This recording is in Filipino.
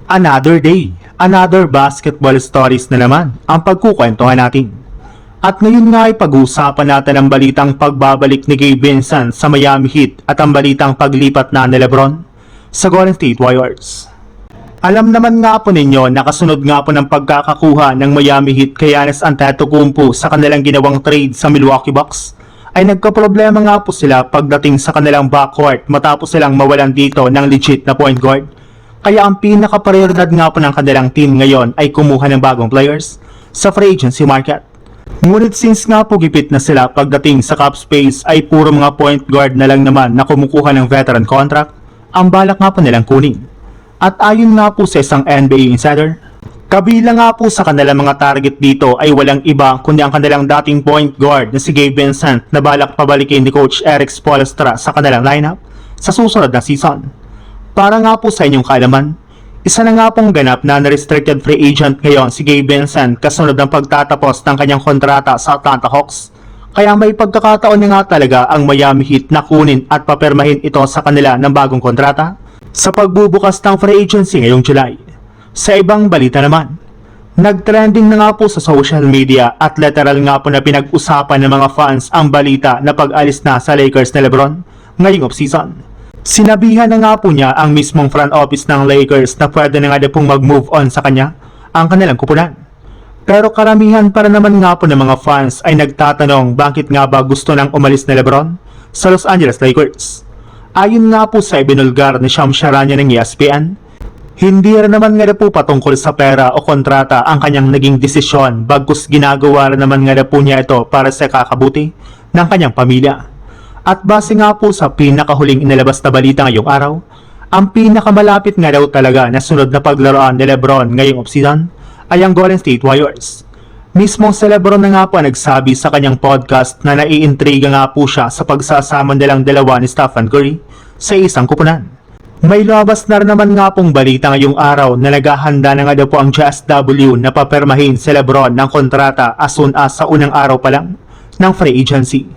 Another day, another basketball stories na naman ang pagkukwentuhan natin. At ngayon nga ay pag-uusapan natin ang balitang pagbabalik ni Gabe Vincent sa Miami Heat at ang balitang paglipat na ni LeBron sa Golden State Warriors. Alam naman nga po ninyo na kasunod nga po ng pagkakakuha ng Miami Heat kay Giannis Antetokounmpo sa kanilang ginawang trade sa Milwaukee Bucks ay nagkaproblema nga po sila pagdating sa kanilang backcourt matapos silang mawalan dito ng legit na point guard. Kaya ang pinaka-prioridad nga po ng kanilang team ngayon ay kumuha ng bagong players sa free agency market. Ngunit since nga po gipit na sila pagdating sa cap space ay puro mga point guard na lang naman na kumukuha ng veteran contract ang balak nga po nilang kunin. At ayon nga po sa isang NBA insider, kabilang nga po sa kanilang mga target dito ay walang iba kundi ang kanilang dating point guard na si Gabe Vincent na balak pabalikin ni Coach Eric Spoelstra sa kanilang lineup sa susunod na season. Para nga po sa inyong kaalaman, isa na nga pong ganap na restricted free agent ngayon si Gabe Vincent kasunod ng pagtatapos ng kanyang kontrata sa Atlanta Hawks. Kaya may pagkakataon na nga talaga ang Miami Heat na kunin at papermahin ito sa kanila ng bagong kontrata sa pagbubukas ng free agency ngayong July. Sa ibang balita naman, nagtrending na nga po sa social media at literal nga po na pinag-usapan ng mga fans ang balita na pag-alis na sa Lakers ni LeBron ngayong offseason. Sinabihan na nga po niya ang mismong front office ng Lakers na pwede na nga pong mag-move on sa kanya ang kanilang kupunan. Pero karamihan para naman nga po ng mga fans ay nagtatanong bakit nga ba gusto nang umalis ni LeBron sa Los Angeles Lakers. Ayon nga po sa ibinulgar ni Shams Charania ng ESPN, hindi rin naman nga po patungkol sa pera o kontrata ang kanyang naging desisyon bagkus ginagawa rin naman nga po niya ito para sa kakabuti ng kanyang pamilya. At base nga po sa pinakahuling inilabas na balita ngayong araw, ang pinakamalapit nga daw talaga na sunod na paglaruan ni LeBron ngayong offseason ay ang Golden State Warriors. Mismong si LeBron na nga po nagsabi sa kanyang podcast na naiintriga nga po siya sa pagsasama nilang dalawa ni Stephen Curry sa isang kupunan. May lumabas na rin naman nga pong balita ngayong araw na naghahanda na nga daw po ang JSW na papermahin si LeBron ng kontrata as soon as sa unang araw pa lang ng free agency.